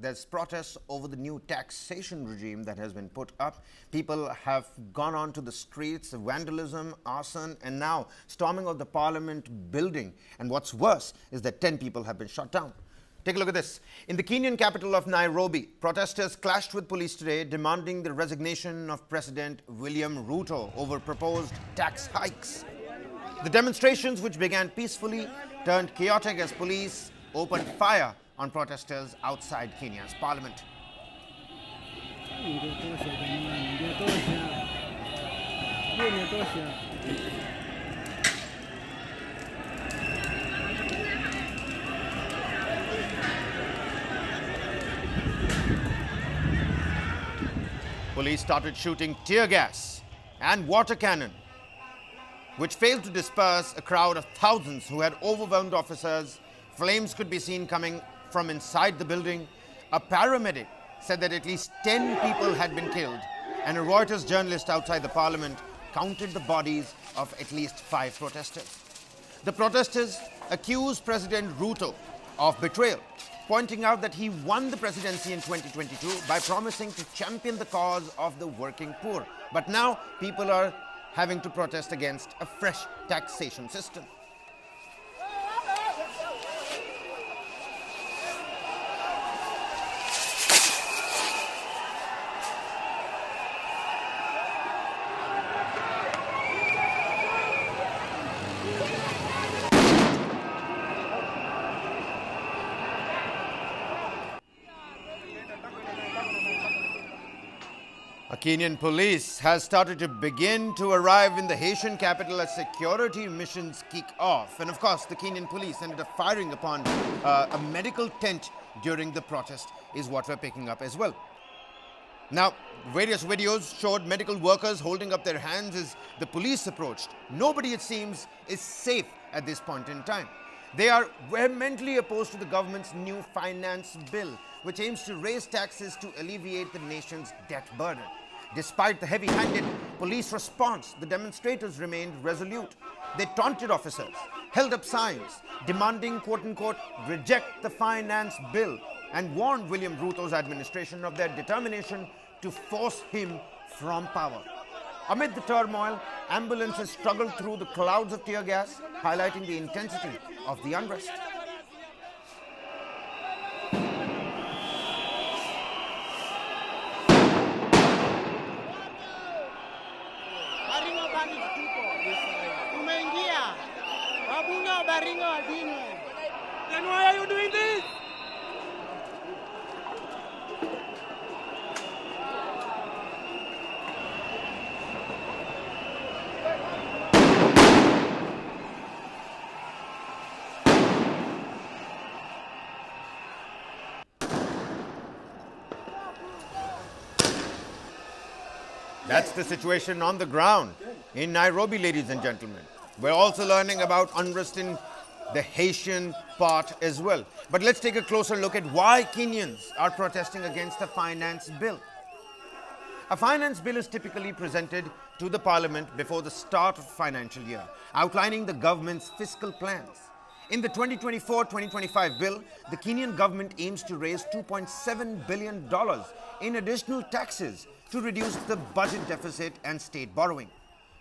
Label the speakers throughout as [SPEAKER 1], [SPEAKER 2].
[SPEAKER 1] there's protests over the new taxation regime that has been put up. People have gone onto the streets, vandalism, arson, and now storming of the parliament building. And what's worse is that 10 people have been shot down. Take a look at this. In the Kenyan capital of Nairobi, protesters clashed with police today, demanding the resignation of President William Ruto over proposed tax hikes. The demonstrations, which began peacefully, turned chaotic as police opened fire on protesters outside Kenya's parliament. Police started shooting tear gas and water cannon, which failed to disperse a crowd of thousands who had overwhelmed officers. Flames could be seen coming from inside the building. A paramedic said that at least 10 people had been killed, and a Reuters journalist outside the parliament counted the bodies of at least 5 protesters. The protesters accused President Ruto of betrayal, pointing out that he won the presidency in 2022 by promising to champion the cause of the working poor. But now people are having to protest against a fresh taxation system. Kenyan police has started to begin to arrive in the Haitian capital as security missions kick off. And of course, the Kenyan police ended up firing upon a medical tent during the protest is what we're picking up as well. Now, various videos showed medical workers holding up their hands as the police approached. Nobody, it seems, is safe at this point in time. They are vehemently opposed to the government's new finance bill, which aims to raise taxes to alleviate the nation's debt burden. Despite the heavy-handed police response, the demonstrators remained resolute. They taunted officers, held up signs demanding, quote-unquote, reject the finance bill, and warned William Ruto's administration of their determination to force him from power. Amid the turmoil, ambulances struggled through the clouds of tear gas, highlighting the intensity of the unrest.
[SPEAKER 2] Then why are you doing this?
[SPEAKER 1] That's the situation on the ground in Nairobi, ladies and gentlemen. We're also learning about unrest in the Haitian part as well. But let's take a closer look at why Kenyans are protesting against the finance bill. A finance bill is typically presented to the parliament before the start of the financial year, outlining the government's fiscal plans. In the 2024-2025 bill, the Kenyan government aims to raise $2.7 billion in additional taxes to reduce the budget deficit and state borrowing.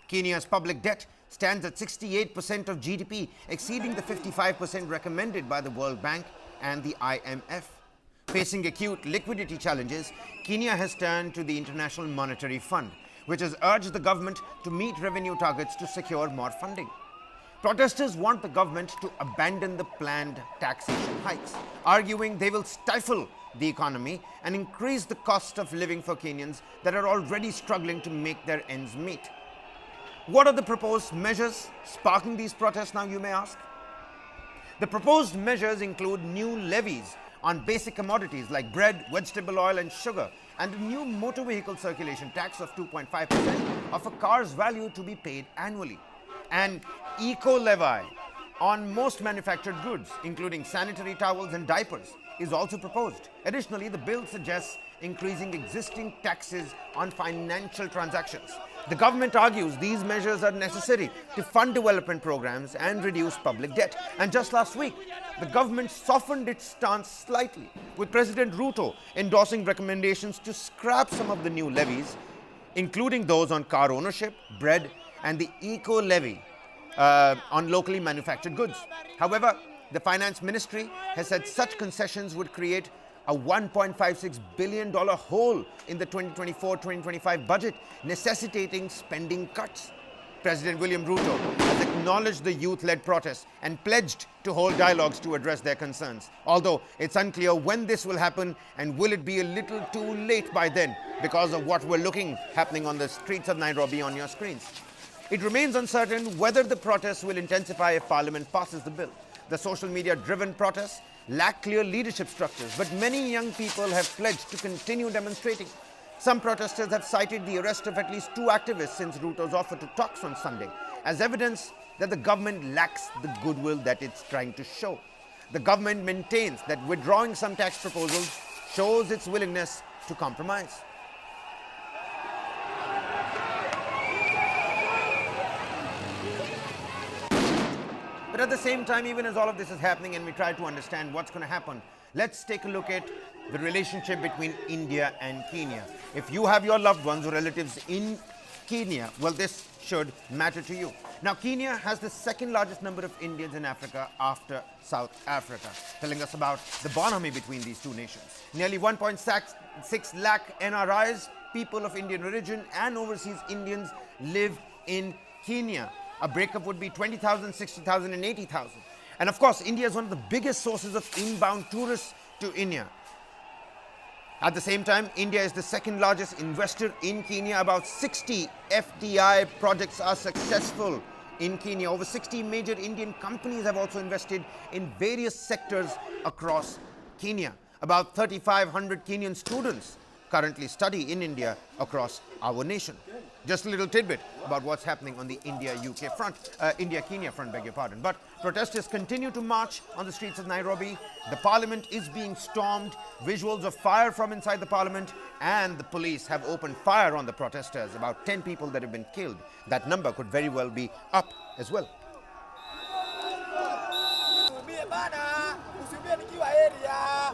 [SPEAKER 1] Kenya's public debt stands at 68% of GDP, exceeding the 55% recommended by the World Bank and the IMF. Facing acute liquidity challenges, Kenya has turned to the International Monetary Fund, which has urged the government to meet revenue targets to secure more funding. Protesters want the government to abandon the planned taxation hikes, arguing they will stifle the economy and increase the cost of living for Kenyans that are already struggling to make their ends meet. What are the proposed measures sparking these protests now, you may ask? The proposed measures include new levies on basic commodities like bread, vegetable oil and sugar, and a new motor vehicle circulation tax of 2.5% of a car's value to be paid annually, and eco-levy on most manufactured goods, including sanitary towels and diapers, is also proposed. Additionally, the bill suggests increasing existing taxes on financial transactions. The government argues these measures are necessary to fund development programs and reduce public debt. And just last week, the government softened its stance slightly, with President Ruto endorsing recommendations to scrap some of the new levies, including those on car ownership, bread, and the eco-levy on locally manufactured goods. However, the Finance Ministry has said such concessions would create a $1.56 billion hole in the 2024-2025 budget, necessitating spending cuts. President William Ruto has acknowledged the youth-led protests and pledged to hold dialogues to address their concerns. Although it's unclear when this will happen, and will it be a little too late by then because of what we're looking happening on the streets of Nairobi on your screens. It remains uncertain whether the protests will intensify if Parliament passes the bill. The social media-driven protests lack clear leadership structures, but many young people have pledged to continue demonstrating. Some protesters have cited the arrest of at least 2 activists since Ruto's offer to talks on Sunday as evidence that the government lacks the goodwill that it's trying to show. The government maintains that withdrawing some tax proposals shows its willingness to compromise. But at the same time, even as all of this is happening and we try to understand what's going to happen, let's take a look at the relationship between India and Kenya. If you have your loved ones or relatives in Kenya, well, this should matter to you. Now, Kenya has the second largest number of Indians in Africa after South Africa, telling us about the bonhomie between these two nations. Nearly 1.6 lakh NRIs, people of Indian origin and overseas Indians, live in Kenya. A breakup would be 20,000, 60,000 and 80,000. And of course, India is one of the biggest sources of inbound tourists to India. At the same time, India is the second largest investor in Kenya. About 60 FDI projects are successful in Kenya. Over 60 major Indian companies have also invested in various sectors across Kenya. About 3,500 Kenyan students currently study in India across our nation. Just a little tidbit about what's happening on the India-UK front, India-Kenya front, beg your pardon. But protesters continue to march on the streets of Nairobi. The parliament is being stormed. Visuals of fire from inside the parliament, and the police have opened fire on the protesters. About 10 people that have been killed. That number could very well be up as well.
[SPEAKER 2] Usiumie bana, usiumie nikiwa area.